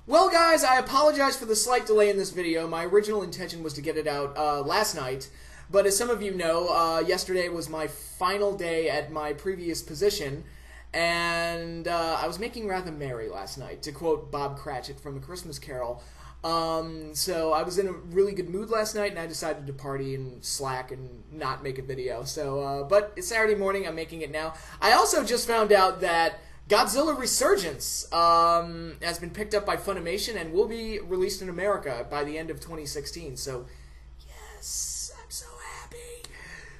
Well, guys, I apologize for the slight delay in this video. My original intention was to get it out last night, but as some of you know, yesterday was my final day at my previous position, and I was making rather merry last night, to quote Bob Cratchit from A Christmas Carol. So I was in a really good mood last night, and I decided to party and slack and not make a video. So, but it's Saturday morning, I'm making it now. I also just found out that Godzilla Resurgence has been picked up by Funimation and will be released in America by the end of 2016. So, yes, I'm so happy.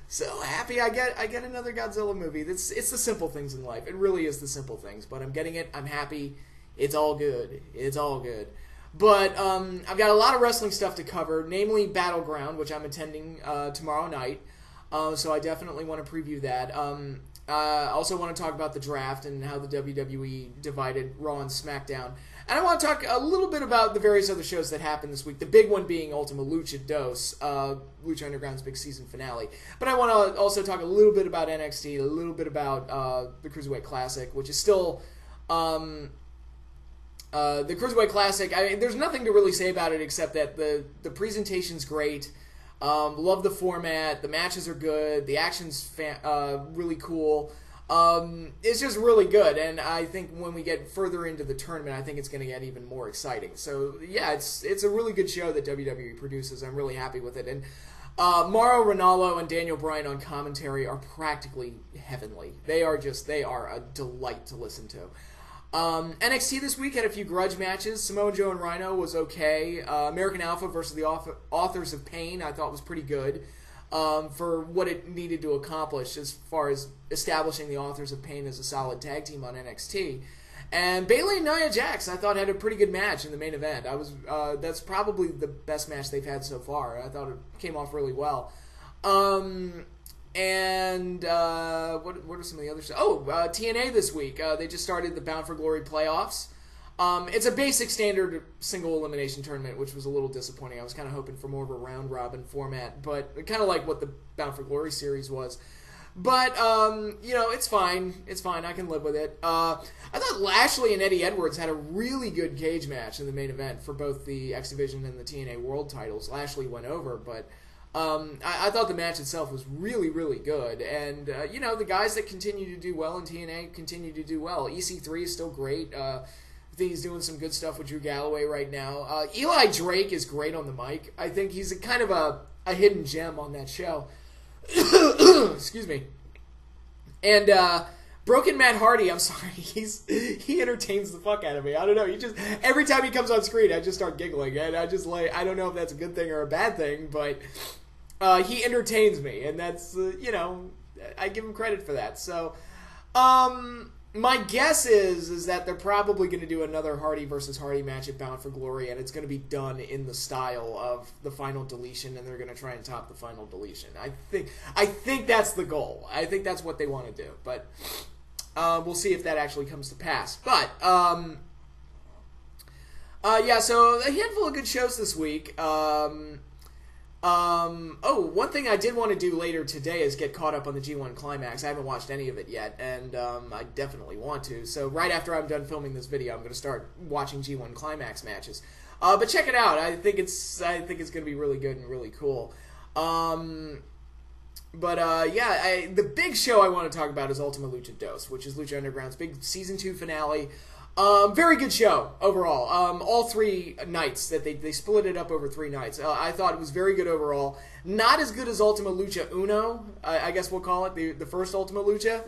So happy I get another Godzilla movie. It's the simple things in life. It really is the simple things. But I'm getting it. I'm happy. It's all good. It's all good. But I've got a lot of wrestling stuff to cover, namely Battleground, which I'm attending tomorrow night. So I definitely want to preview that. I also want to talk about the draft and how the WWE divided Raw and SmackDown. And I want to talk a little bit about the various other shows that happened this week. The big one being Ultima Lucha Dos, Lucha Underground's big season finale. But I want to also talk a little bit about NXT, a little bit about the Cruiserweight Classic, which is still... the Cruiserweight Classic, I mean, there's nothing to really say about it except that the presentation's great. Love the format. The matches are good. The action's really cool. It's just really good, and I think when we get further into the tournament, I think it's going to get even more exciting. So yeah, it's a really good show that WWE produces. I'm really happy with it, and Mauro Ranallo and Daniel Bryan on commentary are practically heavenly. They are a delight to listen to. NXT this week had a few grudge matches. Samoa Joe and Rhino was okay. American Alpha versus the Authors of Pain I thought was pretty good for what it needed to accomplish as far as establishing the Authors of Pain as a solid tag team on NXT. And Bayley and Nia Jax I thought had a pretty good match in the main event. That's probably the best match they've had so far. I thought it came off really well. And what are some of the other stuff? Oh, TNA this week. They just started the Bound for Glory playoffs. It's a basic standard single elimination tournament, which was a little disappointing. I was kind of hoping for more of a round robin format, but kind of like what the Bound for Glory series was. But you know, it's fine. It's fine. I can live with it. I thought Lashley and Eddie Edwards had a really good cage match in the main event for both the X Division and the TNA World titles. Lashley went over, but I thought the match itself was really, really good. And, you know, the guys that continue to do well in TNA continue to do well. EC3 is still great. I think he's doing some good stuff with Drew Galloway right now. Eli Drake is great on the mic. I think he's kind of a hidden gem on that show. Excuse me. And Broken Matt Hardy, I'm sorry, he entertains the fuck out of me. I don't know. Every time he comes on screen, I just start giggling. And I don't know if that's a good thing or a bad thing, but... he entertains me, and that's, you know, I give him credit for that. So, my guess is that they're probably going to do another Hardy versus Hardy match at Bound for Glory, and it's going to be done in the style of the Final Deletion, and they're going to try and top the Final Deletion. I think that's the goal. I think that's what they want to do, but we'll see if that actually comes to pass. But, yeah, so a handful of good shows this week. Oh, one thing I did want to do later today is get caught up on the G1 Climax. I haven't watched any of it yet, and I definitely want to. So right after I'm done filming this video, I'm going to start watching G1 Climax matches. But check it out. I think it's going to be really good and really cool. Yeah, the big show I want to talk about is Ultima Lucha Dos, which is Lucha Underground's big Season 2 finale. Very good show overall. All 3 nights that they split it up over 3 nights. I thought it was very good overall. Not as good as Ultima Lucha Uno, I guess we'll call it, the first Ultima Lucha.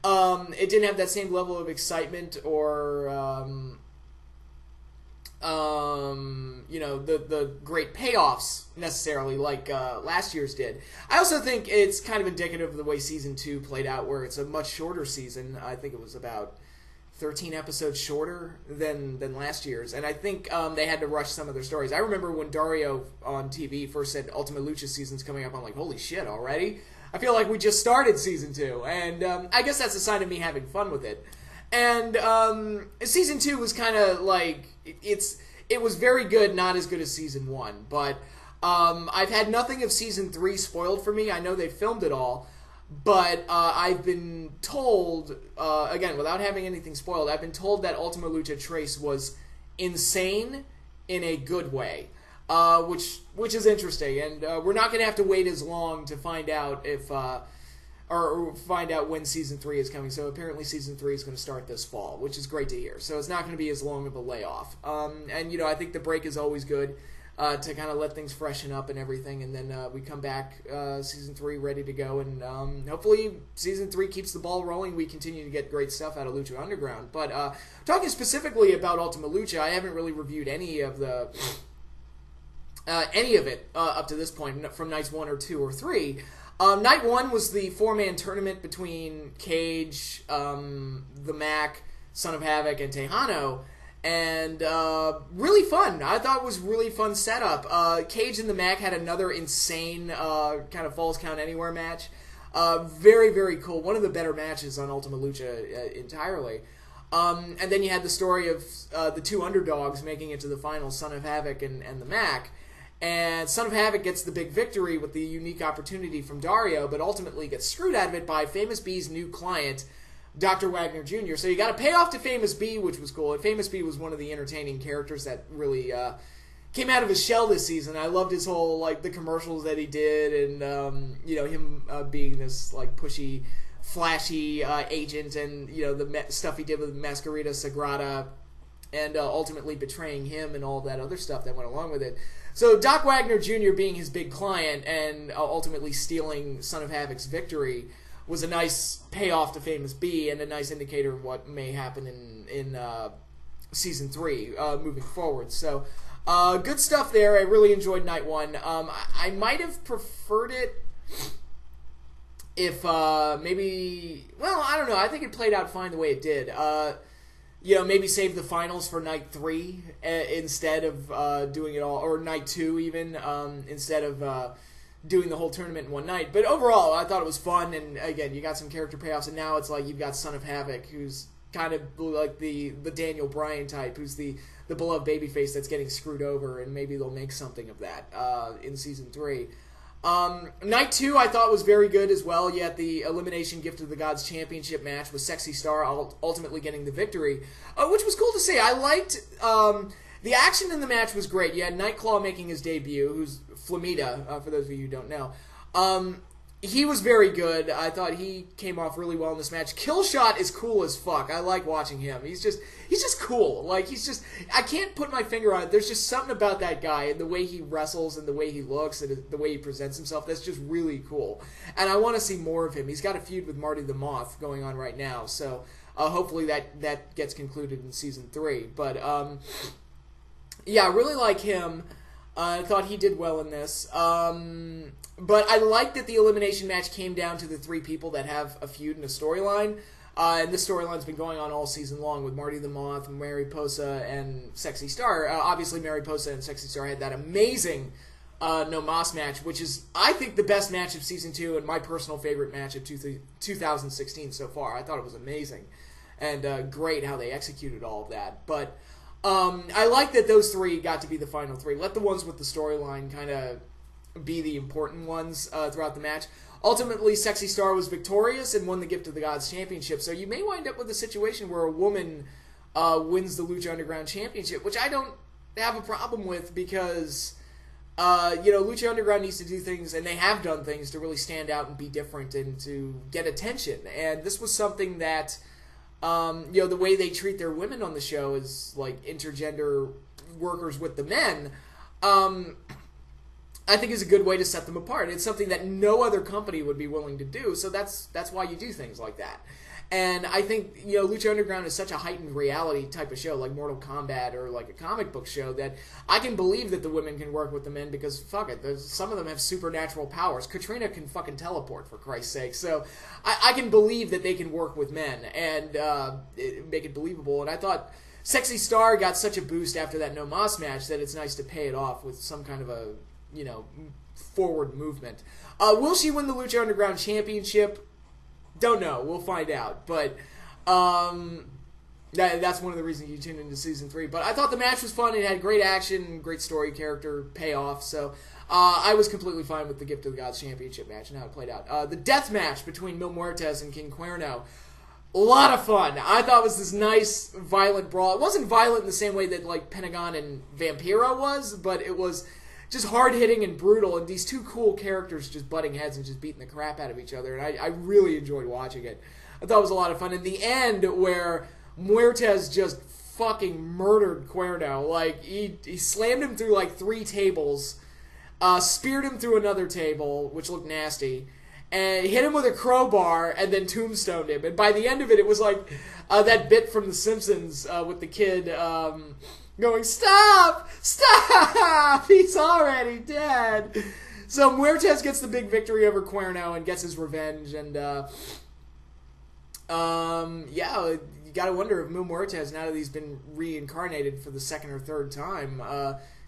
It didn't have that same level of excitement or, you know, the great payoffs necessarily like last year's did. I also think it's kind of indicative of the way Season 2 played out, where it's a much shorter season. I think it was about 13 episodes shorter than last year's, and I think they had to rush some of their stories. I remember when Dario on TV first said Ultima Lucha season's coming up, I'm like, holy shit, already? I feel like we just started Season 2, and I guess that's a sign of me having fun with it. And Season 2 was kind of like, it was very good, not as good as Season 1, but I've had nothing of Season 3 spoiled for me. I know they filmed it all, But I've been told, again, without having anything spoiled, I've been told that Ultima Lucha Trace was insane in a good way, which is interesting. And we're not going to have to wait as long to find out if or find out when Season 3 is coming. So apparently Season 3 is going to start this fall, which is great to hear. So it's not going to be as long of a layoff. And, you know, I think the break is always good to kind of let things freshen up and everything. And then we come back Season 3 ready to go. And hopefully Season 3 keeps the ball rolling. We continue to get great stuff out of Lucha Underground. But talking specifically about Ultima Lucha, I haven't really reviewed any of it up to this point from nights 1 or 2 or 3. Night 1 was the 4-man tournament between Cage, the Mac, Son of Havoc, and Tejano, and really fun. I thought it was really fun setup. Cage and the Mac had another insane kind of Falls Count Anywhere match. Very, very cool. One of the better matches on Ultima Lucha entirely. And then you had the story of the two underdogs making it to the finals, Son of Havoc and the Mac. And Son of Havoc gets the big victory with the unique opportunity from Dario, but ultimately gets screwed out of it by Famous B's new client, Dr. Wagner Jr. So you got to pay off to Famous B, which was cool. And Famous B was one of the entertaining characters that really came out of his shell this season. I loved his whole, like, the commercials that he did, and, you know, him being this, like, pushy, flashy agent, and, you know, the stuff he did with Masquerita Sagrada, and ultimately betraying him and all that other stuff that went along with it. So Doc Wagner Jr. being his big client and ultimately stealing Son of Havoc's victory was a nice payoff to Famous B and a nice indicator of what may happen in Season 3 moving forward. So good stuff there. I really enjoyed Night 1. I might have preferred it if maybe... Well, I don't know. I think it played out fine the way it did. You know, maybe save the finals for Night 3 instead of doing it all, or Night 2 even, instead of doing the whole tournament in one night. But overall, I thought it was fun, and again, you got some character payoffs, and now it's like you've got Son of Havoc, who's kind of like the Daniel Bryan type, who's the beloved babyface that's getting screwed over, and maybe they'll make something of that in Season 3. Night 2 I thought was very good as well. You had the Elimination Gift of the Gods Championship match with Sexy Star ultimately getting the victory, which was cool to see. I liked the action in the match was great. You had Nightclaw making his debut, who's Flamita, for those of you who don't know. He was very good. I thought he came off really well in this match. Killshot is cool as fuck. I like watching him. He's just cool. Like, I can't put my finger on it. There's just something about that guy and the way he wrestles and the way he looks and the way he presents himself. That's just really cool. And I want to see more of him. He's got a feud with Marty the Moth going on right now. So hopefully that gets concluded in Season 3. But yeah, I really like him. I thought he did well in this. But I like that the elimination match came down to the three people that have a feud and a storyline. And this storyline's been going on all season long with Marty the Moth, Mary Posa, and Sexy Star. Obviously, Mary Posa and Sexy Star had that amazing No Mas match, which is, I think, the best match of Season 2 and my personal favorite match of 2016 so far. I thought it was amazing. And great how they executed all of that. But I like that those three got to be the final three. Let the ones with the storyline kind of be the important ones throughout the match. Ultimately, Sexy Star was victorious and won the Gift of the Gods Championship. So you may wind up with a situation where a woman wins the Lucha Underground Championship, which I don't have a problem with because, you know, Lucha Underground needs to do things, and they have done things to really stand out and be different and to get attention. And this was something that, you know, the way they treat their women on the show is like intergender workers with the men. I think is a good way to set them apart. It's something that no other company would be willing to do, so that's why you do things like that. And I think, you know, Lucha Underground is such a heightened reality type of show, like Mortal Kombat or like a comic book show, that I can believe that the women can work with the men because, fuck it, some of them have supernatural powers. Katrina can fucking teleport, for Christ's sake. So I can believe that they can work with men and make it believable. And I thought Sexy Star got such a boost after that No Mas match that it's nice to pay it off with some kind of a, you know, forward movement. Will she win the Lucha Underground Championship? Don't know. We'll find out. But that's one of the reasons you tune into Season 3. But I thought the match was fun. It had great action, great story, character, payoff. So I was completely fine with the Gift of the Gods Championship match and how it played out. The death match between Mil Muertes and King Cuerno. A lot of fun. I thought it was this nice, violent brawl. It wasn't violent in the same way that, like, Pentagon and Vampiro was, but it was just hard-hitting and brutal, and these two cool characters just butting heads and just beating the crap out of each other, and I really enjoyed watching it. I thought it was a lot of fun. In the end, where Muertes just fucking murdered Cuerno, like, he slammed him through, like, 3 tables, speared him through another table, which looked nasty, and hit him with a crowbar, and then tombstoned him. And by the end of it, it was like that bit from The Simpsons with the kid going, "Stop! Stop! He's already dead!" So Muertes gets the big victory over Cuerno and gets his revenge. And, yeah, you gotta wonder if Mil Muertes, now that he's been reincarnated for the 2nd or 3rd time,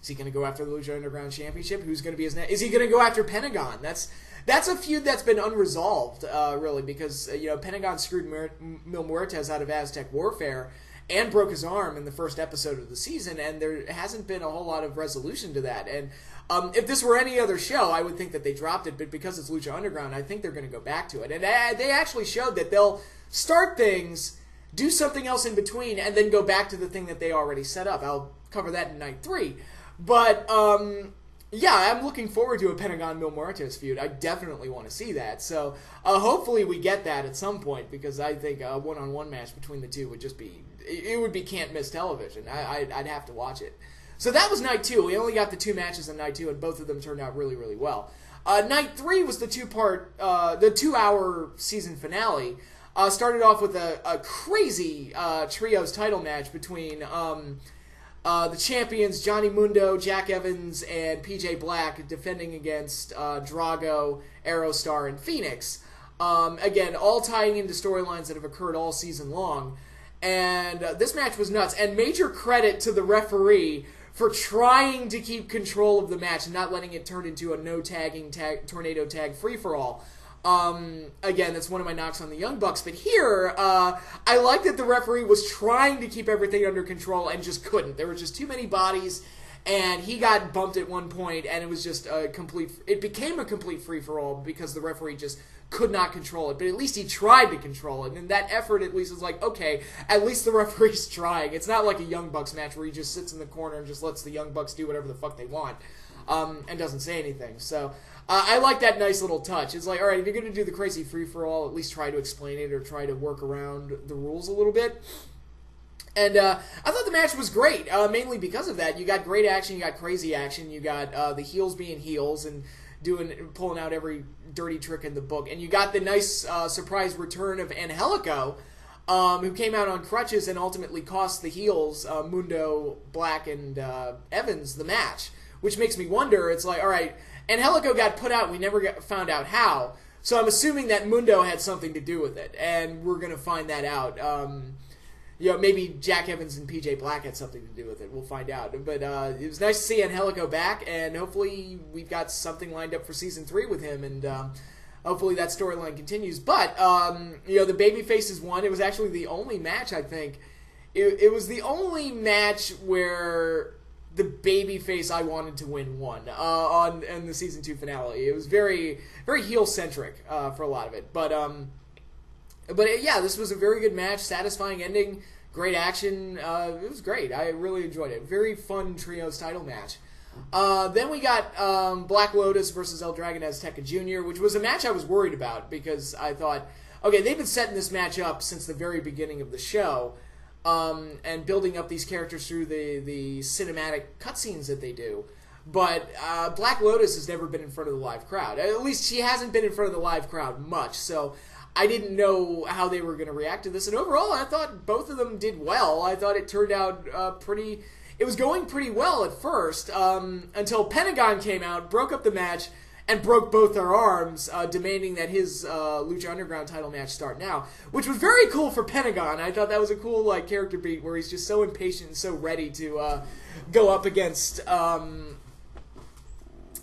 is he going to go after the Lucha Underground Championship? Who's going to be his next? Is he going to go after Pentagon? That's a feud that's been unresolved, really, because Pentagon screwed Mil Muertes out of Aztec Warfare and broke his arm in the first episode of the season, and there hasn't been a whole lot of resolution to that. And if this were any other show, I would think that they dropped it, but because it's Lucha Underground, I think they're going to go back to it. And they actually showed that they'll start things, do something else in between, and then go back to the thing that they already set up. I'll cover that in Night 3. But, yeah, I'm looking forward to a Pentagon Mil Muertes feud. I definitely want to see that. So, hopefully we get that at some point, because I think a one-on-one match between the two would just be, it would be can't-miss television. I'd have to watch it. So that was Night 2. We only got the 2 matches in Night 2, and both of them turned out really, really well. Night 3 was the 2-hour season finale. Started off with a crazy trios title match between the champions Johnny Mundo, Jack Evans, and PJ Black defending against Drago, Aerostar, and Phoenix. Again, all tying into storylines that have occurred all season long. And this match was nuts. And major credit to the referee for trying to keep control of the match and not letting it turn into a no-tagging tornado tag free-for-all. Again, that's one of my knocks on the Young Bucks, but here, I like that the referee was trying to keep everything under control and just couldn't. There were just too many bodies, and he got bumped at one point, and it was just it became a complete free-for-all because the referee just could not control it, but at least he tried to control it, and that effort at least is like, okay, at least the referee's trying. It's not like a Young Bucks match where he just sits in the corner and just lets the Young Bucks do whatever the fuck they want, and doesn't say anything, so I like that nice little touch. It's like, alright, if you're going to do the crazy free-for-all, at least try to explain it or try to work around the rules a little bit. And I thought the match was great, mainly because of that. You got great action, you got crazy action, you got the heels being heels and pulling out every dirty trick in the book. And you got the nice surprise return of Angelico, who came out on crutches and ultimately cost the heels, Mundo, Black, and Evans, the match. Which makes me wonder, it's like, alright, Angelico got put out, we never found out how, so I'm assuming that Mundo had something to do with it, and we're going to find that out. Maybe Jack Evans and PJ Black had something to do with it, we'll find out. But it was nice to see Angelico back, and hopefully we've got something lined up for Season 3 with him, and hopefully that storyline continues. But, the babyfaces won. It was actually the only match, I think. It was the only match where the babyface I wanted to win won on the Season 2 finale. It was very, very heel-centric for a lot of it. But yeah, this was a very good match, satisfying ending, great action. It was great. I really enjoyed it. Very fun trios title match. Then we got Black Lotus versus El Dragon Azteca Jr., which was a match I was worried about because I thought, okay, they've been setting this match up since the very beginning of the show, and building up these characters through the cinematic cutscenes that they do. But Black Lotus has never been in front of the live crowd. At least she hasn't been in front of the live crowd much, so I didn't know how they were going to react to this. And overall, I thought both of them did well. I thought it turned out it was going pretty well at first, until Pentagon came out, broke up the match, and broke both their arms, demanding that his Lucha Underground title match start now, which was very cool for Pentagon. I thought that was a cool character beat where he's just so impatient and so ready to go up against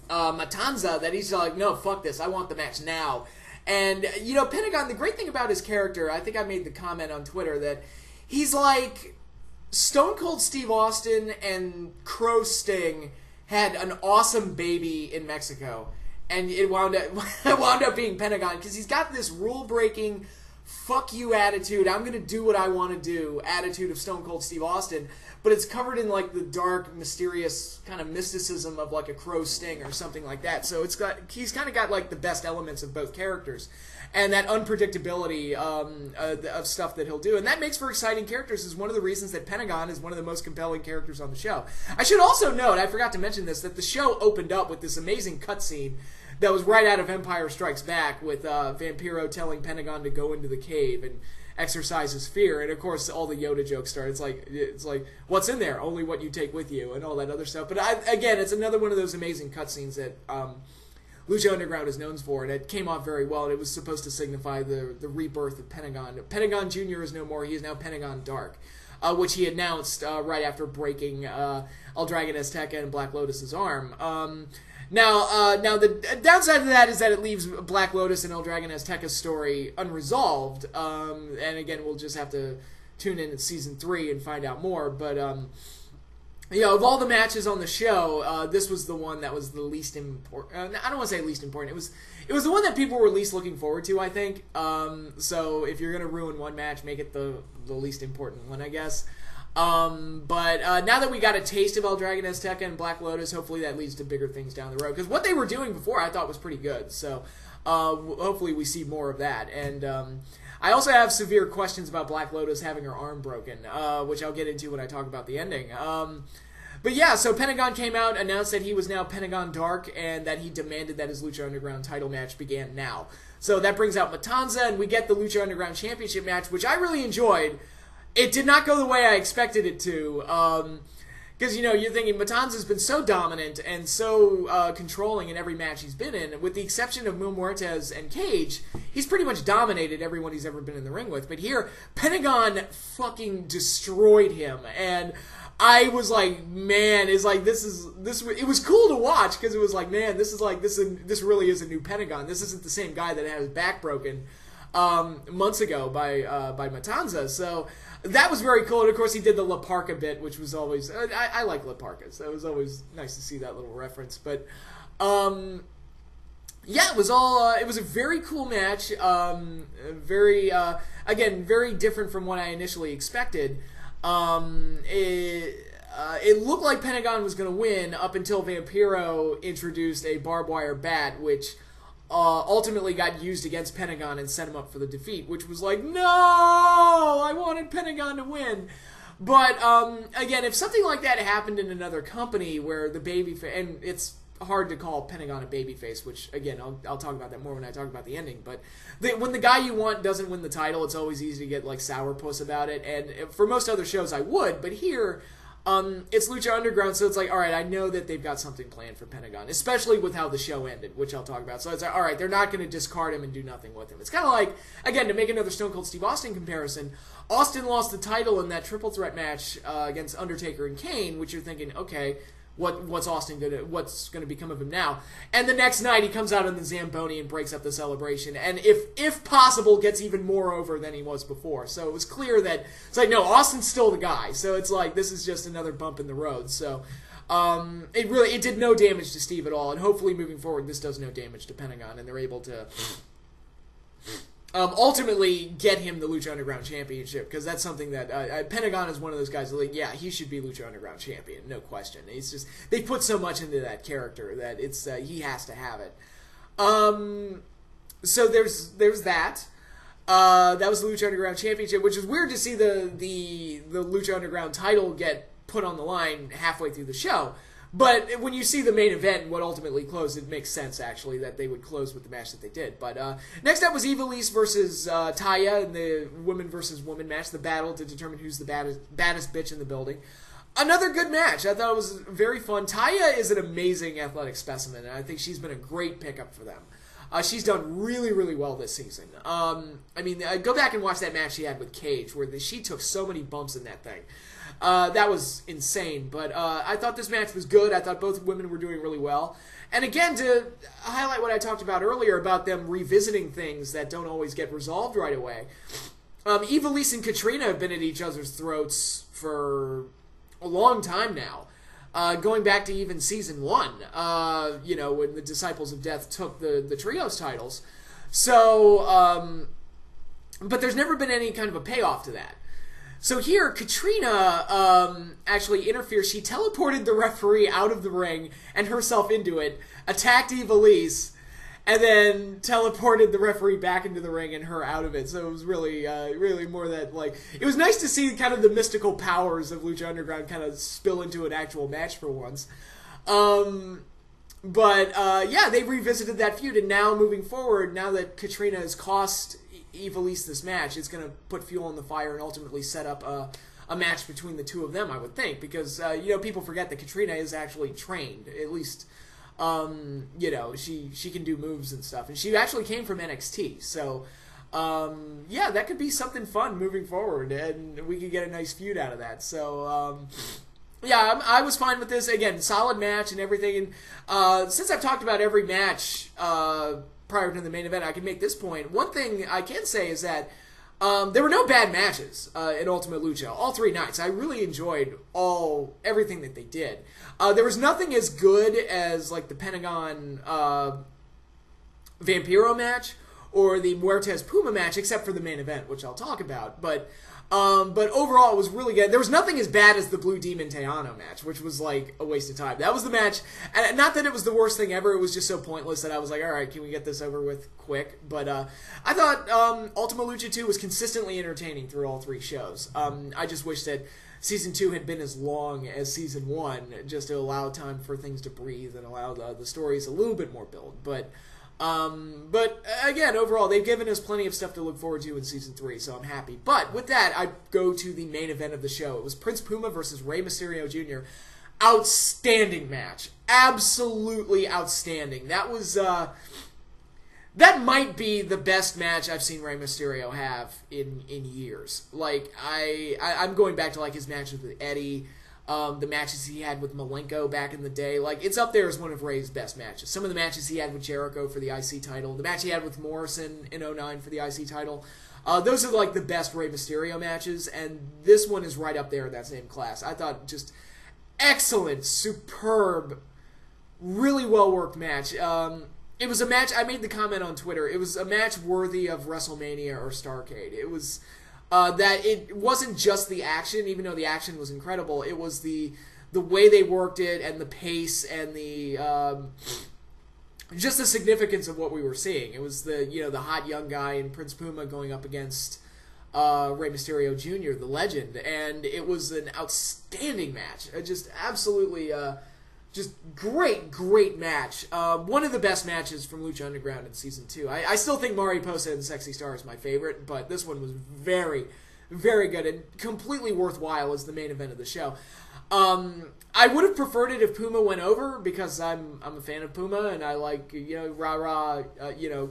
Matanza that he's like, no, fuck this, I want the match now. And, Pentagon, the great thing about his character, I think I made the comment on Twitter, that he's like Stone Cold Steve Austin and Crow Sting had an awesome baby in Mexico. And it wound up being Pentagon, because he's got this rule-breaking, fuck you attitude, I'm gonna do what I want to do attitude of Stone Cold Steve Austin, but it's covered in like the dark, mysterious kind of mysticism of like a crow's sting or something like that. So he's kind of got like the best elements of both characters, and that unpredictability of stuff that he'll do, and that makes for exciting characters. Is one of the reasons that Pentagon is one of the most compelling characters on the show. I should also note, I forgot to mention this, that the show opened up with this amazing cutscene that was right out of Empire Strikes Back, with Vampiro telling Pentagon to go into the cave and exercise his fear, and of course all the Yoda jokes start. It's like what's in there? Only what you take with you, and all that other stuff. But again, it's another one of those amazing cutscenes that Lucha Underground is known for, and it came off very well, and it was supposed to signify the rebirth of Pentagon. Pentagon Jr. is no more. He is now Pentagon Dark, which he announced right after breaking El Dragon Azteca and Black Lotus's arm. Now the downside of that is that it leaves Black Lotus and El Dragon Azteca's story unresolved, and again, we'll just have to tune in Season 3 and find out more, but you know, of all the matches on the show, this was the one that was the least important. I don't want to say least important. It was the one that people were least looking forward to, I think. So if you're going to ruin one match, make it the least important one, I guess. But now that we got a taste of El Dragon Azteca and Black Lotus, hopefully that leads to bigger things down the road. Because what they were doing before I thought was pretty good. So hopefully we see more of that. And I also have severe questions about Black Lotus having her arm broken, which I'll get into when I talk about the ending. But yeah, so Pentagon came out, announced that he was now Pentagon Dark, and that he demanded that his Lucha Underground title match began now. So that brings out Matanza, and we get the Lucha Underground Championship match, which I really enjoyed. It did not go the way I expected it to, because, you know, you're thinking Matanza's been so dominant and so controlling in every match he's been in. With the exception of Mil Muertes and Cage, he's pretty much dominated everyone he's ever been in the ring with. But here, Pentagon fucking destroyed him, and I was like, man, it's like this. It was cool to watch because it was like, man, this really is a new Pentagon. This isn't the same guy that had his back broken months ago by Matanza. So that was very cool. And of course, he did the La Parka bit, which was always I like La Parka, so it was always nice to see that little reference. But yeah, it was all. It was a very cool match. Very again, very different from what I initially expected. It looked like Pentagon was going to win up until Vampiro introduced a barbed wire bat, which ultimately got used against Pentagon and set him up for the defeat, which was like, no, I wanted Pentagon to win. But again, if something like that happened in another company where the babyface, and it's hard to call Pentagon a babyface, which again, I'll talk about that more when I talk about the ending, but when the guy you want doesn't win the title, it's always easy to get like sourpuss about it, and for most other shows I would, but here it's Lucha Underground, so it's like, alright, I know that they've got something planned for Pentagon, especially with how the show ended, which I'll talk about. So it's like, alright, they're not going to discard him and do nothing with him. It's kind of like, again, to make another Stone Cold Steve Austin comparison, Austin lost the title in that triple threat match against Undertaker and Kane, which you're thinking, okay, what's gonna become of him now? And the next night he comes out on the Zamboni and breaks up the celebration, and if possible gets even more over than he was before. So it was clear that it's like, no, Austin's still the guy. So it's like, this is just another bump in the road. So it did no damage to Steve at all, and hopefully moving forward this does no damage to Pentagon, and they're able to ultimately get him the Lucha Underground Championship, because that's something that Pentagon is one of those guys that, like, yeah, he should be Lucha Underground Champion, no question. It's just, they put so much into that character that it's he has to have it. So there's that. That was the Lucha Underground Championship, which is weird to see the Lucha Underground title get put on the line halfway through the show. But when you see the main event and what ultimately closed, it makes sense, actually, that they would close with the match that they did. But next up was Ivelisse versus Taya in the woman versus woman match, the battle to determine who's the baddest bitch in the building. Another good match. I thought it was very fun. Taya is an amazing athletic specimen, and I think she's been a great pickup for them. She's done really, really well this season. I mean, go back and watch that match she had with Cage, where she took so many bumps in that thing. That was insane, but I thought this match was good. I thought both women were doing really well. And again, to highlight what I talked about earlier about them revisiting things that don't always get resolved right away, Ivelisse and Katrina have been at each other's throats for a long time now. Going back to even Season 1, you know, when the Disciples of Death took the Trios titles. So, but there's never been any kind of a payoff to that. So here, Katrina actually interferes. She teleported the referee out of the ring and herself into it, attacked Ivelisse, and then teleported the referee back into the ring and her out of it. So it was really, really more that, like, it was nice to see kind of the mystical powers of Lucha Underground kind of spill into an actual match for once. Yeah, they revisited that feud, and now moving forward, now that Katrina has cost Ivelisse this match, it's going to put fuel on the fire and ultimately set up a match between the two of them, I would think, because, you know, people forget that Katrina is actually trained, at least, you know, she can do moves and stuff, and she actually came from NXT, so, yeah, that could be something fun moving forward, and we could get a nice feud out of that, so, yeah, I was fine with this. Again, solid match and everything, and, since I've talked about every match, prior to the main event, I can make this point. One thing I can say is that there were no bad matches in Ultima Lucha. All 3 nights, I really enjoyed everything that they did. There was nothing as good as like the Pentagon Vampiro match or the Muertes Puma match, except for the main event, which I'll talk about. But overall, it was really good. There was nothing as bad as the Blue Demon Teano match, which was like a waste of time. That was the match, and not that it was the worst thing ever, it was just so pointless that I was like, alright, can we get this over with quick? But I thought Ultima Lucha 2 was consistently entertaining through all 3 shows. I just wish that Season 2 had been as long as Season 1, just to allow time for things to breathe and allow the stories a little bit more build. But again, overall, they've given us plenty of stuff to look forward to in Season 3, so I'm happy. But with that, I go to the main event of the show. It was Prince Puma versus Rey Mysterio Jr. Outstanding match. Absolutely outstanding. That was, that might be the best match I've seen Rey Mysterio have in years. Like, I'm going back to, like, his matches with Eddie, the matches he had with Malenko back in the day. Like, it's up there as one of Rey's best matches. Some of the matches he had with Jericho for the IC title, the match he had with Morrison in 09 for the IC title, those are like the best Rey Mysterio matches, and this one is right up there in that same class. I thought just excellent, superb, really well-worked match. It was a match, I made the comment on Twitter, it was a match worthy of WrestleMania or Starrcade. It was that it wasn't just the action, even though the action was incredible. It was the way they worked it and the pace and the just the significance of what we were seeing. It was the hot young guy and Prince Puma going up against Rey Mysterio Jr., the legend, and it was an outstanding match. Just absolutely just great match. One of the best matches from Lucha Underground in Season 2. I still think Mariposa and Sexy Star is my favorite, but this one was very, very good and completely worthwhile as the main event of the show. I would have preferred it if Puma went over, because I'm a fan of Puma and I like, rah-rah,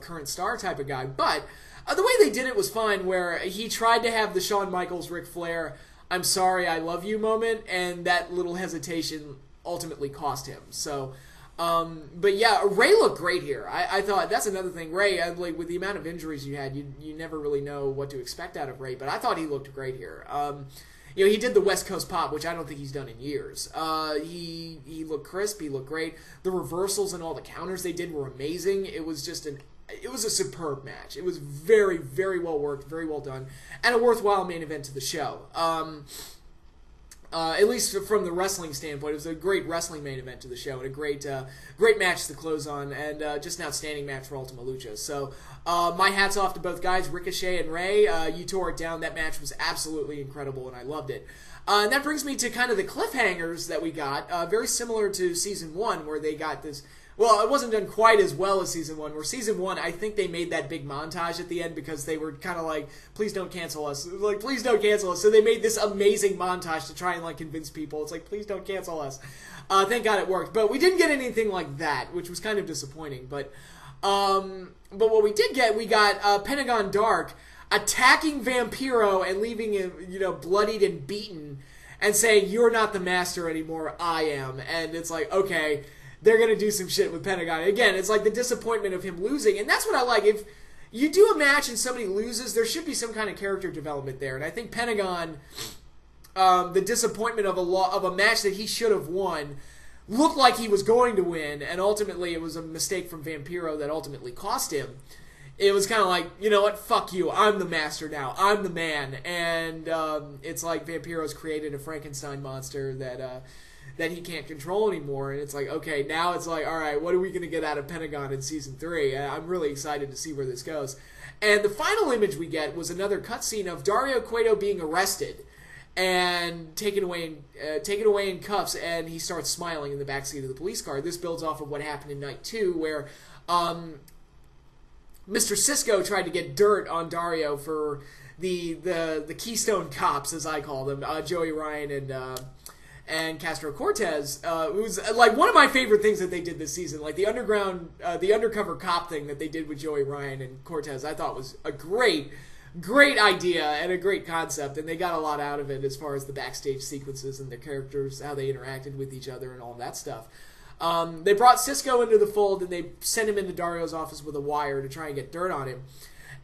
current star type of guy. But the way they did it was fine, where he tried to have the Shawn Michaels, Ric Flair, I'm sorry, I love you moment, and that little hesitation ultimately cost him. So, but yeah, Rey looked great here. I thought that's another thing. Rey, like, with the amount of injuries you had, you never really know what to expect out of Rey, but I thought he looked great here. He did the West Coast Pop, which I don't think he's done in years. He looked crisp. He looked great. The reversals and all the counters they did were amazing. It was just it was a superb match. It was very, very well worked, very well done, and a worthwhile main event to the show. At least from the wrestling standpoint, it was a great wrestling main event to the show, and a great match to close on, and just an outstanding match for Ultima Lucha. So, my hat's off to both guys, Ricochet and Rey. You tore it down. That match was absolutely incredible, and I loved it. And that brings me to kind of the cliffhangers that we got, very similar to Season 1, where they got this. Well, it wasn't done quite as well as Season 1, where Season 1, I think they made that big montage at the end because they were kind of like, please don't cancel us. Like, please don't cancel us. So they made this amazing montage to try and, like, convince people. It's like, please don't cancel us. Thank God it worked. But we didn't get anything like that, which was kind of disappointing. But what we did get, we got Pentagon Dark attacking Vampiro and leaving him, bloodied and beaten and saying, you're not the master anymore, I am. And it's like, okay, they're going to do some shit with Pentagon. Again, it's like the disappointment of him losing. And that's what I like. If you do a match and somebody loses, there should be some kind of character development there. And I think Pentagon, the disappointment of a match that he should have won, looked like he was going to win, and ultimately it was a mistake from Vampiro that ultimately cost him. it was kind of like, you know what, fuck you, I'm the master now, I'm the man, and it's like Vampiro's created a Frankenstein monster that he can't control anymore, and it's like, okay, now it's like, alright, what are we going to get out of Pentagon in Season 3? I'm really excited to see where this goes. And the final image we get was another cutscene of Dario Cueto being arrested and taken away in cuffs, and he starts smiling in the backseat of the police car. This builds off of what happened in Night 2, where Mr. Cisco tried to get dirt on Dario for the Keystone Cops, as I call them, Joey Ryan and Castro Cortez. It was like one of my favorite things that they did this season, like the undercover cop thing that they did with Joey Ryan and Cortez. I thought was a great idea and a great concept, and they got a lot out of it as far as the backstage sequences and their characters, how they interacted with each other and all that stuff. They brought Cisco into the fold, and they sent him into Dario's office with a wire to try and get dirt on him.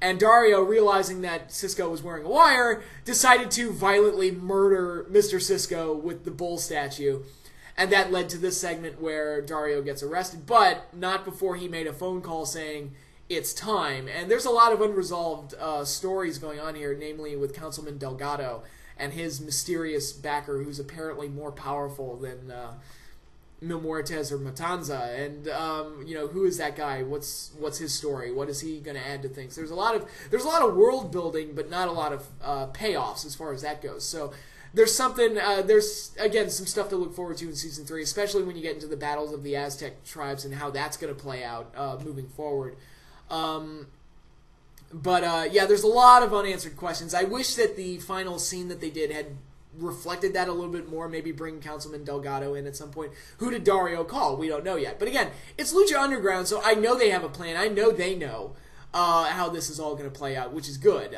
And Dario, realizing that Cisco was wearing a wire, decided to violently murder Mr. Cisco with the bull statue. And that led to this segment where Dario gets arrested, but not before he made a phone call saying, it's time. And there's a lot of unresolved stories going on here, namely with Councilman Delgado and his mysterious backer, who's apparently more powerful than Mil Muertes or Matanza. And you know, who is that guy? What's his story? What is he going to add to things? There's a lot of world building, but not a lot of payoffs as far as that goes. So there's something. There's again some stuff to look forward to in Season 3, especially when you get into the battles of the Aztec tribes and how that's going to play out moving forward. Yeah, there's a lot of unanswered questions. I wish that the final scene that they did had reflected that a little bit more, maybe bring Councilman Delgado in at some point. Who did Dario call? We don't know yet. But again, it's Lucha Underground, so I know they have a plan. I know they know how this is all going to play out, which is good.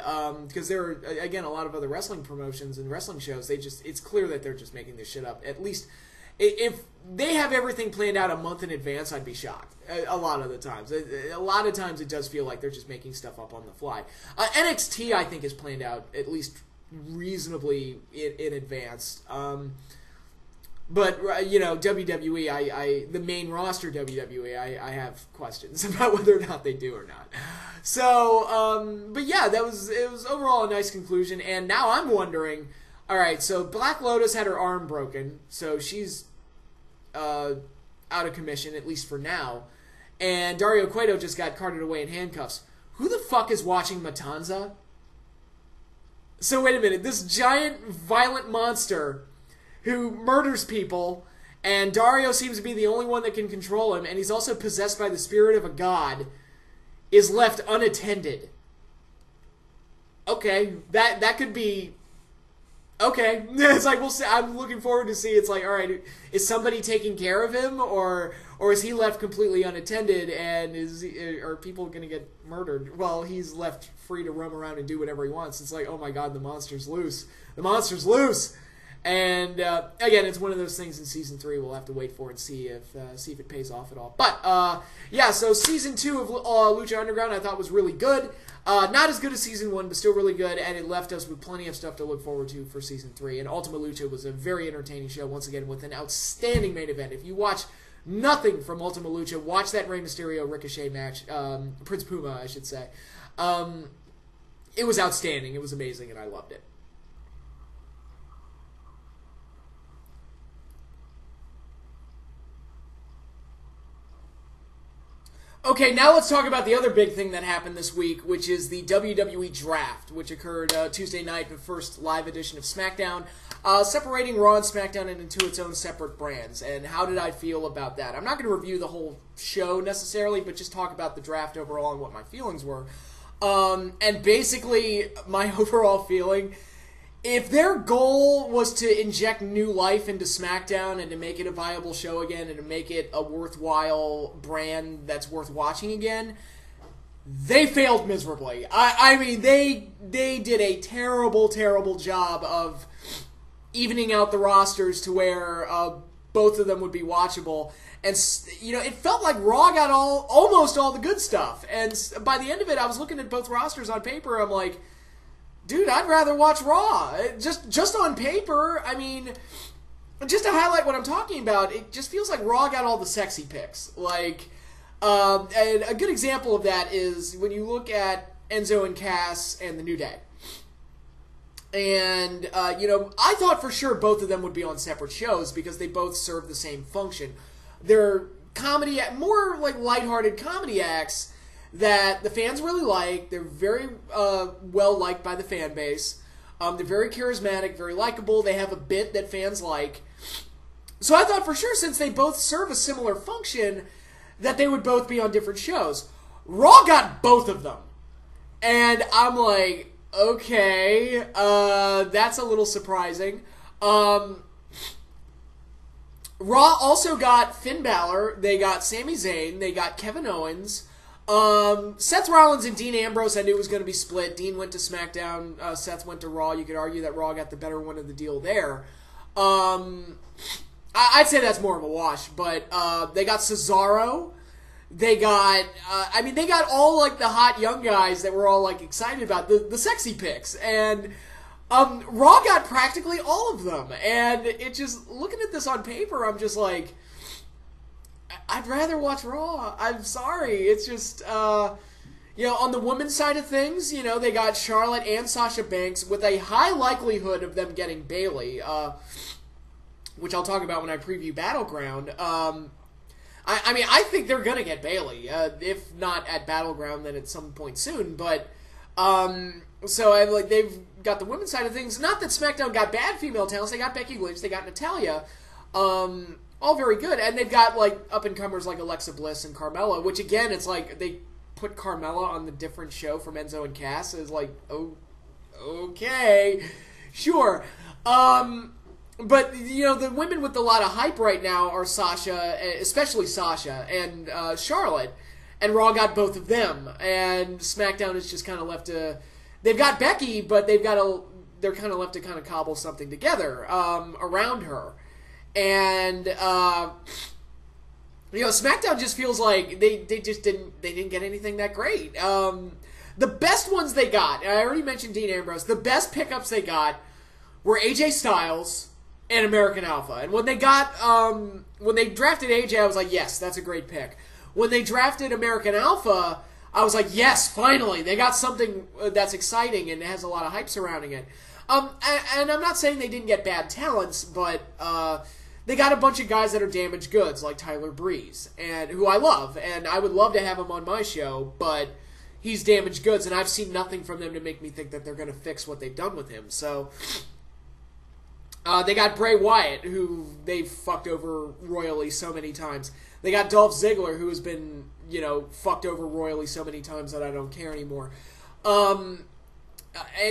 Because there are, again, a lot of other wrestling promotions and wrestling shows, it's clear that they're just making this shit up. At least, if they have everything planned out a month in advance, I'd be shocked. A lot of the times. A lot of times it does feel like they're just making stuff up on the fly. NXT, I think, is planned out at least reasonably in advance. But, you know, WWE, the main roster WWE, I have questions about whether or not they do or not. So, but yeah, it was overall a nice conclusion. And now I'm wondering, alright, so Black Lotus had her arm broken, so she's out of commission, at least for now. And Dario Cueto just got carted away in handcuffs. Who the fuck is watching Matanza? So wait a minute, this giant, violent monster who murders people, and Dario seems to be the only one that can control him, and he's also possessed by the spirit of a god, is left unattended. Okay, that could be... Okay, it's like, we'll see. I'm looking forward to see. It's like, all right, is somebody taking care of him, or is he left completely unattended, and are people going to get murdered? Well, he's left free to roam around and do whatever he wants. It's like, oh my god, the monster's loose. The monster's loose! And again, it's one of those things in Season 3 we'll have to wait for and see if it pays off at all. But yeah, so Season 2 of Lucha Underground I thought was really good. Not as good as Season 1, but still really good, and it left us with plenty of stuff to look forward to for Season 3. And Ultima Lucha was a very entertaining show, once again, with an outstanding main event. If you watch nothing from Ultima Lucha, watch that Rey Mysterio Ricochet match, Prince Puma, I should say. It was outstanding, it was amazing, and I loved it. Okay, now let's talk about the other big thing that happened this week, which is the WWE Draft, which occurred Tuesday night, the first live edition of SmackDown, separating Raw and SmackDown into its own separate brands. And how did I feel about that? I'm not going to review the whole show necessarily, but just talk about the draft overall and what my feelings were. And basically, my overall feeling... If their goal was to inject new life into SmackDown and to make it a viable show again and to make it a worthwhile brand that's worth watching again, they failed miserably. I mean, they did a terrible, terrible job of evening out the rosters to where both of them would be watchable. And, you know, it felt like Raw got almost all the good stuff. And by the end of it, I was looking at both rosters on paper, I'm like... Dude, I'd rather watch Raw. Just on paper, I mean, just to highlight what I'm talking about, it just feels like Raw got all the sexy picks. Like, And a good example of that is when you look at Enzo and Cass and the New Day. And, I thought for sure both of them would be on separate shows because they both serve the same function. They're comedy, more like lighthearted comedy acts that the fans really like. They're very well liked by the fan base. They're very charismatic, very likable. They have a bit that fans like. So I thought for sure, since they both serve a similar function, that they would both be on different shows. Raw got both of them. And I'm like, okay, that's a little surprising. Raw also got Finn Balor. They got Sami Zayn. They got Kevin Owens. Seth Rollins and Dean Ambrose, I knew was going to be split. Dean went to SmackDown. Seth went to Raw. You could argue that Raw got the better one of the deal there. I'd say that's more of a wash, but they got Cesaro. They got, they got all, like, the hot young guys that we're all, like, excited about, the sexy picks, and Raw got practically all of them, and it just, looking at this on paper, I'm just like, I'd rather watch Raw. I'm sorry. It's just, on the women's side of things, they got Charlotte and Sasha Banks with a high likelihood of them getting Bayley, which I'll talk about when I preview Battleground. I think they're going to get Bayley. If not at Battleground, then at some point soon. But, they've got the women's side of things. Not that SmackDown got bad female talents. They got Becky Lynch. They got Natalya. All very good. And they've got, like, up-and-comers like Alexa Bliss and Carmella, which, again, it's like they put Carmella on the different show from Enzo and Cass. It's like, oh, okay, sure. But, the women with a lot of hype right now are Sasha, especially Sasha, and Charlotte. And Raw got both of them. And SmackDown is just kind of left to... They've got Becky, but they're kind of left to kind of cobble something together around her. And, SmackDown just feels like they didn't get anything that great. The best ones they got, and I already mentioned Dean Ambrose, the best pickups they got were AJ Styles and American Alpha. And when they drafted AJ, I was like, yes, that's a great pick. When they drafted American Alpha, I was like, yes, finally, they got something that's exciting and has a lot of hype surrounding it. And I'm not saying they didn't get bad talents, but they got a bunch of guys that are damaged goods, like Tyler Breeze, and who I love, and I would love to have him on my show, but he's damaged goods, and I've seen nothing from them to make me think that they're going to fix what they've done with him. So they got Bray Wyatt, who they've fucked over royally so many times. They got Dolph Ziggler, who has been, fucked over royally so many times that I don't care anymore. And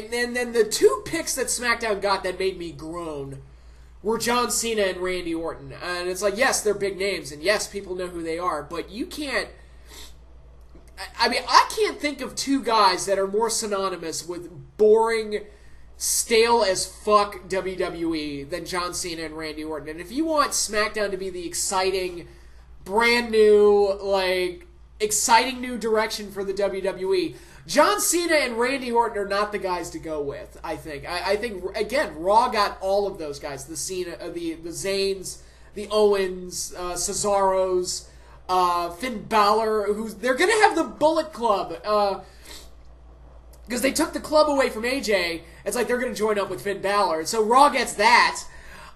then the two picks that SmackDown got that made me groan were John Cena and Randy Orton. And it's like, yes, they're big names, and yes, people know who they are, but you can't... I can't think of two guys that are more synonymous with boring, stale as fuck WWE than John Cena and Randy Orton. And if you want SmackDown to be the exciting, brand new, exciting new direction for the WWE, John Cena and Randy Orton are not the guys to go with, I think. I think, again, Raw got all of those guys. The Cena, the Zaynes, the Owens, Cesaros, Finn Balor, they're going to have the Bullet Club, because they took the club away from AJ. It's like they're going to join up with Finn Balor. So Raw gets that.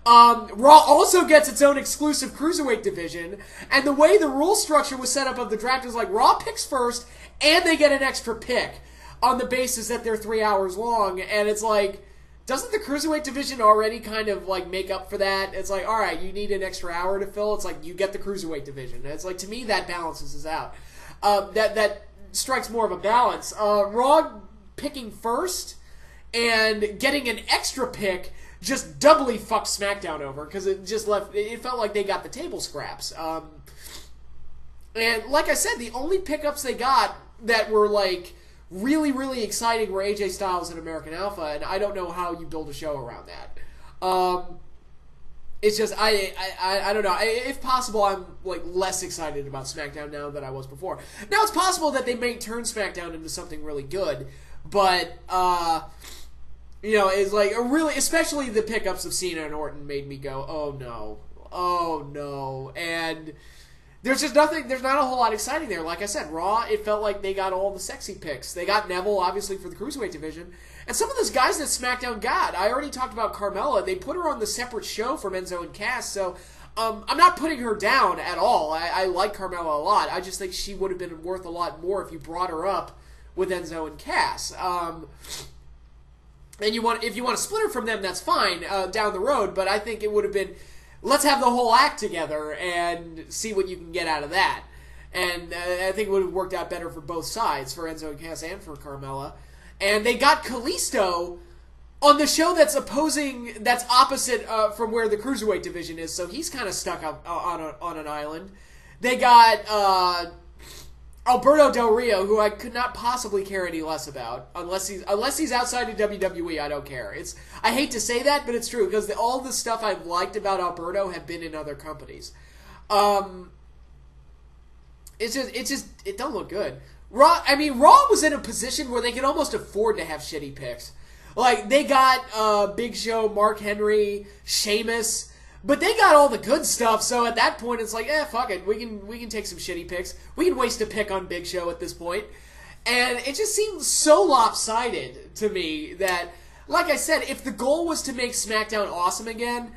Raw also gets its own exclusive cruiserweight division. And the way the rule structure was set up of the draft was like Raw picks first, and they get an extra pick on the basis that they're 3 hours long. And it's like, doesn't the cruiserweight division already kind of make up for that? It's like, all right, you need an extra hour to fill. It's like you get the cruiserweight division. And it's like, to me, that balances out. That strikes more of a balance. Raw picking first and getting an extra pick just doubly fucked SmackDown over because it felt like they got the table scraps. And like I said, the only pickups they got that were really, really exciting were AJ Styles and American Alpha, and I don't know how you build a show around that. It's just, I don't know. If possible, I'm less excited about SmackDown now than I was before. Now it's possible that they may turn SmackDown into something really good, but it's really, especially the pickups of Cena and Orton made me go, oh no, and there's just nothing. There's not a whole lot exciting there. Like I said, Raw, it felt like they got all the sexy picks. They got Neville, obviously, for the Cruiserweight division. And some of those guys that SmackDown got, I already talked about Carmella. They put her on the separate show from Enzo and Cass, so I'm not putting her down at all. I like Carmella a lot. I just think she would have been worth a lot more if you brought her up with Enzo and Cass. And if you want to split her from them, that's fine down the road, but I think it would have been, let's have the whole act together and see what you can get out of that. And I think it would have worked out better for both sides, for Enzo and Cass and for Carmella. And they got Kalisto on the show that's opposite from where the Cruiserweight division is, so he's kind of stuck up on an island. They got Alberto Del Rio, who I could not possibly care any less about, unless he's outside of WWE. I don't care. I hate to say that, but it's true because all the stuff I've liked about Alberto have been in other companies. It don't look good. Raw was in a position where they could almost afford to have shitty picks. Like, they got Big Show, Mark Henry, Sheamus, but they got all the good stuff, so at that point it's like, fuck it, we can take some shitty picks. We can waste a pick on Big Show at this point. And it just seems so lopsided to me that, like I said, if the goal was to make SmackDown awesome again,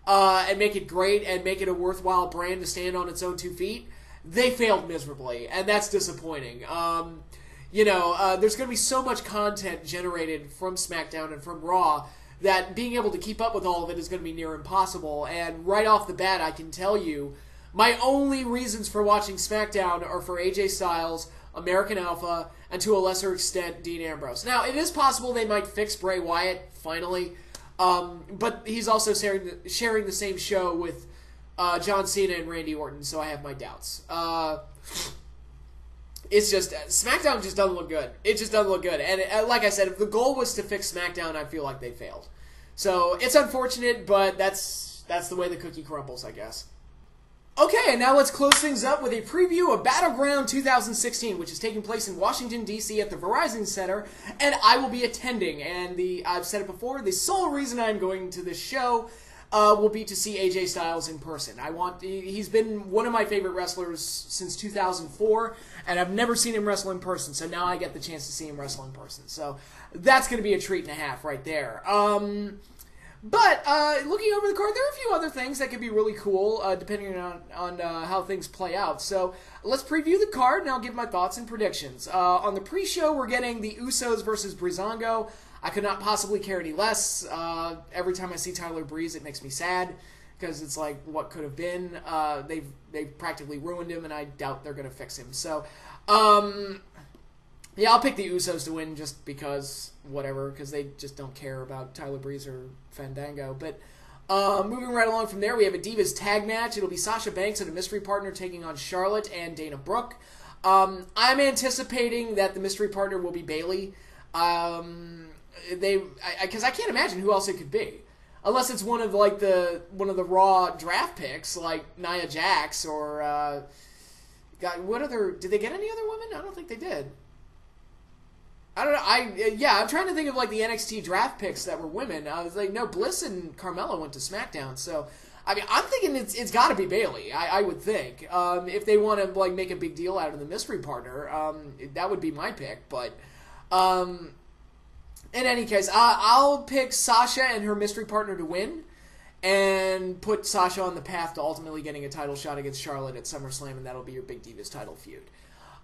and make it great, and make it a worthwhile brand to stand on its own 2 feet, they failed miserably, and that's disappointing. There's going to be so much content generated from SmackDown and from Raw that being able to keep up with all of it is going to be near impossible. And right off the bat, I can tell you, my only reasons for watching SmackDown are for AJ Styles, American Alpha, and to a lesser extent, Dean Ambrose. Now, it is possible they might fix Bray Wyatt, finally, but he's also sharing the same show with John Cena and Randy Orton, so I have my doubts. It's just, SmackDown just doesn't look good. It just doesn't look good. And like I said, if the goal was to fix SmackDown, I feel like they failed. So, it's unfortunate, but that's the way the cookie crumbles, I guess. Okay, and now let's close things up with a preview of Battleground 2016, which is taking place in Washington, D.C. at the Verizon Center, and I will be attending. And I've said it before, the sole reason I'm going to this show will be to see AJ Styles in person. He's been one of my favorite wrestlers since 2004, and I've never seen him wrestle in person, so now I get the chance to see him wrestle in person. So that's going to be a treat and a half right there. But looking over the card, there are a few other things that could be really cool, depending on how things play out. So let's preview the card, and I'll give my thoughts and predictions. On the pre-show, we're getting the Usos versus Breezango. I could not possibly care any less. Every time I see Tyler Breeze, it makes me sad, because it's like, what could have been? They've practically ruined him, and I doubt they're going to fix him. So, yeah, I'll pick the Usos to win just because, whatever, because they just don't care about Tyler Breeze or Fandango. But moving right along from there, we have a Divas tag match. It'll be Sasha Banks and a mystery partner taking on Charlotte and Dana Brooke. I'm anticipating that the mystery partner will be Bayley. Because I can't imagine who else it could be, unless it's one of the Raw draft picks like Nia Jax or did they get any other women? I don't think they did. I don't know. I'm trying to think of like the NXT draft picks that were women. I was like, no, Bliss and Carmella went to SmackDown, so I mean, I'm thinking it's got to be Bayley. I would think if they want to like make a big deal out of the mystery partner, that would be my pick, but. In any case, I'll pick Sasha and her mystery partner to win, and put Sasha on the path to ultimately getting a title shot against Charlotte at SummerSlam, and that'll be your Big Divas title feud.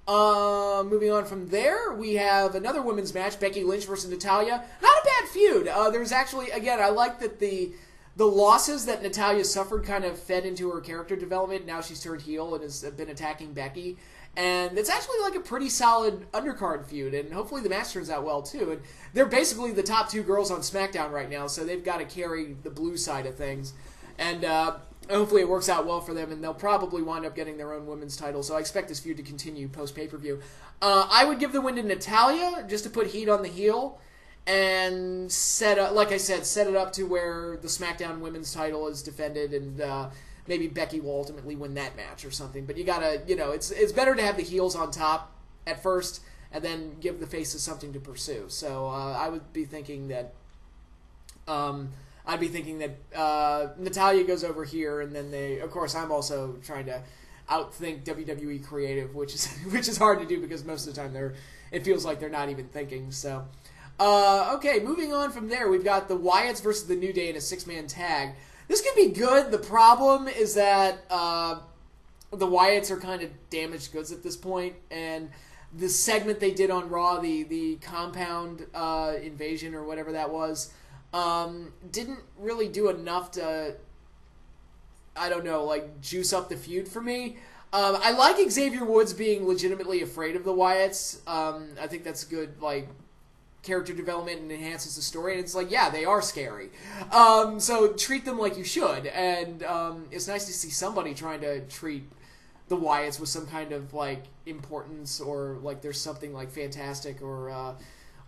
Moving on from there, we have another women's match, Becky Lynch versus Natalya. Not a bad feud. There's actually, again, I like that the losses that Natalya suffered kind of fed into her character development. Now she's turned heel and has been attacking Becky. And it's actually like a pretty solid undercard feud, and hopefully the match turns out well, too. And they're basically the top two girls on SmackDown right now, so they've got to carry the blue side of things. And hopefully it works out well for them, and they'll probably wind up getting their own women's title, so I expect this feud to continue post-pay-per-view. I would give the win to Natalya, just to put heat on the heel, and set it up to where the SmackDown women's title is defended, and maybe Becky will ultimately win that match or something. But you gotta, it's better to have the heels on top at first, and then give the faces something to pursue. So I would be thinking that, Natalya goes over here, and then of course, I'm also trying to outthink WWE creative, which is hard to do because most of the time it feels like they're not even thinking. So, okay, moving on from there, we've got the Wyatts versus the New Day in a 6-man tag. This could be good. The problem is that the Wyatts are kind of damaged goods at this point, and the segment they did on Raw, the compound invasion or whatever that was, didn't really do enough to, I don't know, like, juice up the feud for me. I like Xavier Woods being legitimately afraid of the Wyatts. I think that's good, like, character development and enhances the story. And it's like, yeah, they are scary. So treat them like you should. And it's nice to see somebody trying to treat the Wyatts with some kind of, like, importance, or, like, there's something, like, fantastic or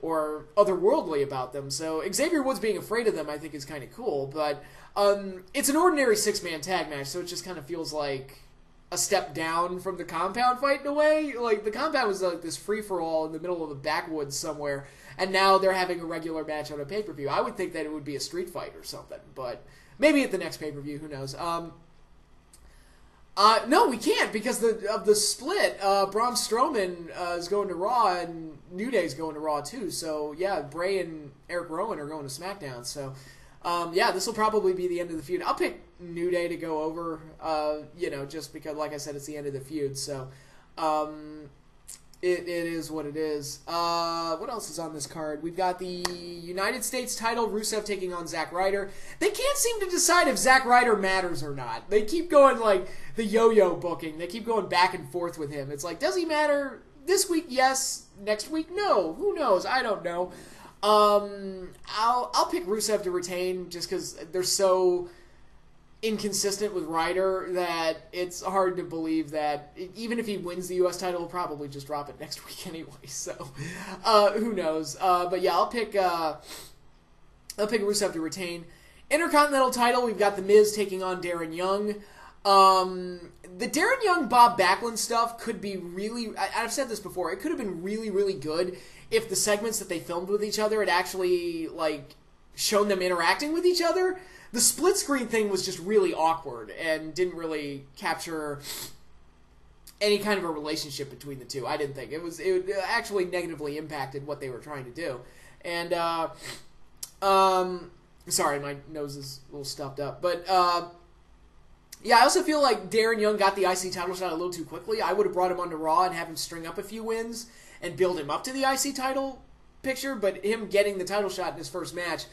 otherworldly about them. So Xavier Woods being afraid of them, I think, is kind of cool. But it's an ordinary 6-man tag match, so it just kind of feels like a step down from the compound fight in a way. Like, the compound was like this free-for-all in the middle of the backwoods somewhere, and now they're having a regular match on a pay-per-view. I would think that it would be a street fight or something, but maybe at the next pay-per-view, who knows. No, we can't, because of the split. Braun Strowman is going to Raw, and New Day's going to Raw too. So yeah, Bray and Eric Rowan are going to SmackDown. So yeah, this will probably be the end of the feud. I'll pick New Day to go over, just because, like I said, it's the end of the feud. So it is what it is. What else is on this card? We've got the United States title, Rusev taking on Zack Ryder. They can't seem to decide if Zack Ryder matters or not. They keep going, like, the yo-yo booking. They keep going back and forth with him. It's like, does he matter this week? Yes. Next week? No. Who knows? I don't know. I'll pick Rusev to retain just because they're so inconsistent with Ryder that it's hard to believe that even if he wins the U.S. title, he'll probably just drop it next week anyway. So who knows? But yeah, I'll pick Rusev to retain. Intercontinental title, we've got The Miz taking on Darren Young. The Darren Young Bob Backlund stuff could be really, I've said this before, it could have been really, really good if the segments that they filmed with each other had actually, like, shown them interacting with each other. The split screen thing was just really awkward and didn't really capture any kind of a relationship between the two. I didn't think. It actually negatively impacted what they were trying to do. And, sorry, my nose is a little stuffed up. But, yeah, I also feel like Darren Young got the IC title shot a little too quickly. I would have brought him onto Raw and have him string up a few wins and build him up to the IC title picture, but him getting the title shot in his first match,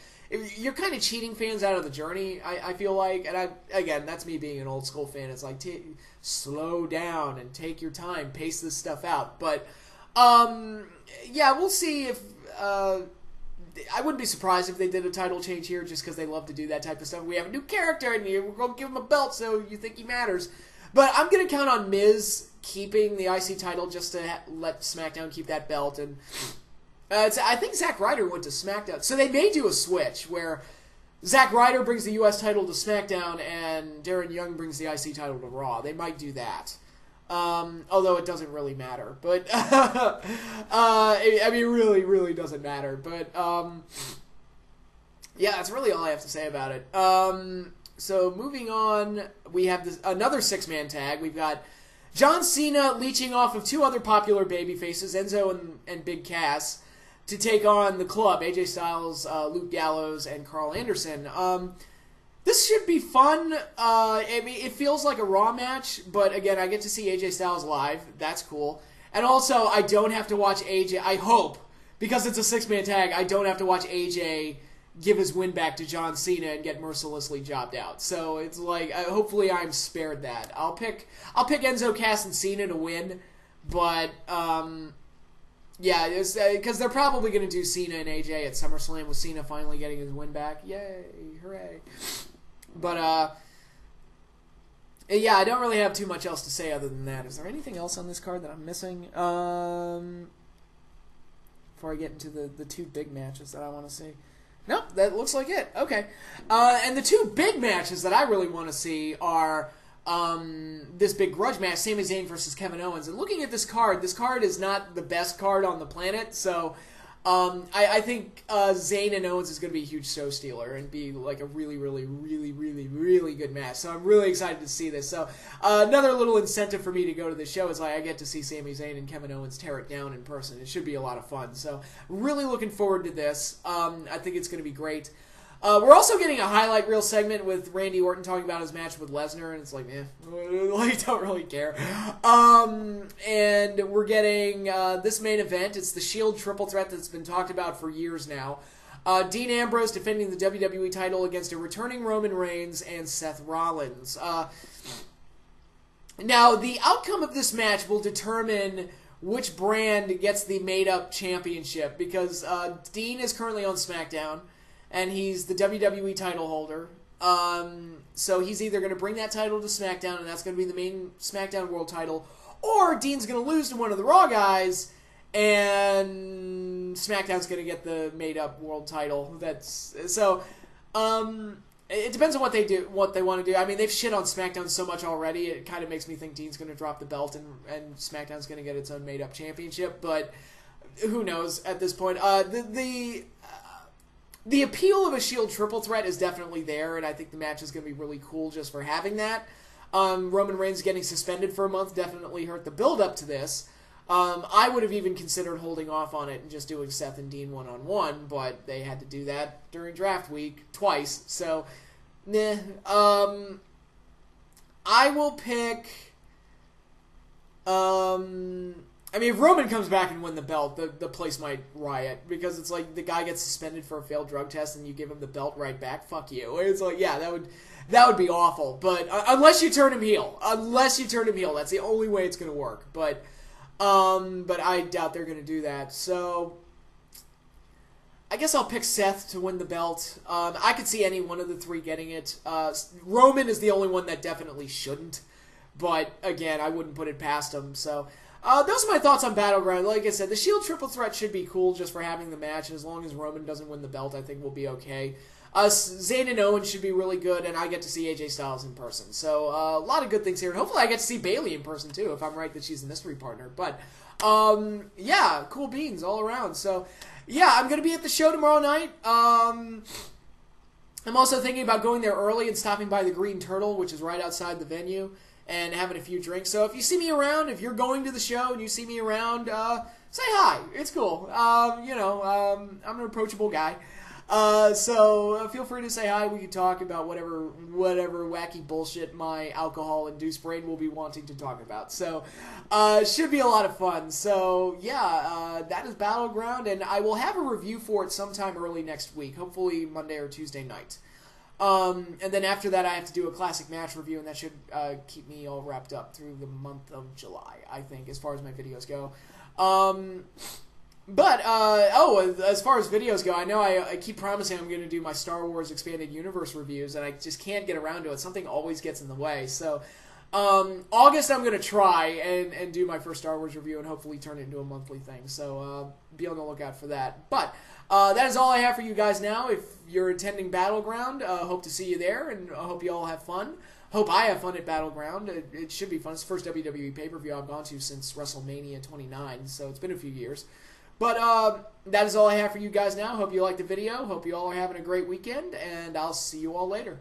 you're kind of cheating fans out of the journey, I feel like. And again, that's me being an old school fan. It's like, slow down and take your time, pace this stuff out. But, yeah, we'll see if... I wouldn't be surprised if they did a title change here just because they love to do that type of stuff. We have a new character and we're going to give him a belt so you think he matters. But I'm going to count on Miz keeping the IC title just to let SmackDown keep that belt. And I think Zack Ryder went to SmackDown. So they may do a switch where Zack Ryder brings the U.S. title to SmackDown and Darren Young brings the IC title to Raw. They might do that. Although it doesn't really matter. But, I mean, it really, really doesn't matter. But, yeah, that's really all I have to say about it. So, moving on, we have another 6-man tag. We've got John Cena leeching off of two other popular babyfaces, Enzo and Big Cass, to take on the Club, AJ Styles, Luke Gallows, and Carl Anderson. This should be fun. I mean, it feels like a Raw match, but again, I get to see AJ Styles live. That's cool. And also, I don't have to watch AJ, I hope, because it's a 6-man tag, I don't have to watch AJ give his win back to John Cena and get mercilessly jobbed out. So it's like, hopefully I'm spared that. I'll pick Enzo, Cass, and Cena to win, but yeah, because they're probably going to do Cena and AJ at SummerSlam with Cena finally getting his win back. Yay, hooray. But, yeah, I don't really have too much else to say other than that. Is there anything else on this card that I'm missing? Before I get into the two big matches that I want to see. Nope, that looks like it. Okay. And the two big matches that I really want to see are this big grudge match, Sami Zayn versus Kevin Owens. And looking at this card is not the best card on the planet, so I think Zayn and Owens is going to be a huge show stealer and be like a really, really, really, really, really good match. So I'm really excited to see this. So another little incentive for me to go to the show is like I get to see Sami Zayn and Kevin Owens tear it down in person. It should be a lot of fun. So really looking forward to this. I think it's going to be great. We're also getting a highlight reel segment with Randy Orton talking about his match with Lesnar, and it's like, like, don't really care. And we're getting this main event. It's the Shield triple threat that's been talked about for years now. Dean Ambrose defending the WWE title against a returning Roman Reigns and Seth Rollins. Now, the outcome of this match will determine which brand gets the made-up championship, because Dean is currently on SmackDown, and he's the WWE title holder. So he's either going to bring that title to SmackDown, and that's going to be the main SmackDown World title, or Dean's going to lose to one of the Raw guys, and SmackDown's going to get the made-up World title. It depends on what they want to do. I mean, they've shit on SmackDown so much already, it kind of makes me think Dean's going to drop the belt, and SmackDown's going to get its own made-up championship, but who knows at this point. The appeal of a Shield triple threat is definitely there, and I think the match is going to be really cool just for having that. Roman Reigns getting suspended for a month definitely hurt the build-up to this. I would have even considered holding off on it and just doing Seth and Dean one-on-one, but they had to do that during draft week twice, so, nah. I will pick... I mean, if Roman comes back and win the belt, the place might riot, because it's like the guy gets suspended for a failed drug test and you give him the belt right back. Fuck you. It's like, yeah, that would be awful. But unless you turn him heel, that's the only way it's going to work. But I doubt they're going to do that. So I guess I'll pick Seth to win the belt. I could see any one of the three getting it. Roman is the only one that definitely shouldn't. But again, I wouldn't put it past him. So. Those are my thoughts on Battleground. Like I said, the Shield triple threat should be cool just for having the match. As long as Roman doesn't win the belt, I think we'll be okay. Zayn and Owens should be really good, and I get to see AJ Styles in person. So, a lot of good things here. And hopefully I get to see Bayley in person, too, if I'm right that she's a mystery partner. But, yeah, cool beans all around. So, yeah, I'm going to be at the show tomorrow night. I'm also thinking about going there early and stopping by the Green Turtle, which is right outside the venue, and having a few drinks. So if you see me around, if you're going to the show and you see me around, say hi. It's cool. I'm an approachable guy. So feel free to say hi. We can talk about whatever wacky bullshit my alcohol-induced brain will be wanting to talk about. So should be a lot of fun. So yeah, that is Battleground, and I will have a review for it sometime early next week, hopefully Monday or Tuesday night. And then after that, I have to do a classic match review, and that should keep me all wrapped up through the month of July, I think, as far as my videos go. As far as videos go, I know I keep promising I'm going to do my Star Wars Expanded Universe reviews, and I just can't get around to it. Something always gets in the way. So, August I'm going to try and do my first Star Wars review and hopefully turn it into a monthly thing. So, be on the lookout for that. But, that is all I have for you guys now. If you're attending Battleground, hope to see you there, and I hope you all have fun. Hope I have fun at Battleground. It should be fun. It's the first WWE pay-per-view I've gone to since WrestleMania 29, so it's been a few years. But that is all I have for you guys now. Hope you liked the video. Hope you all are having a great weekend, and I'll see you all later.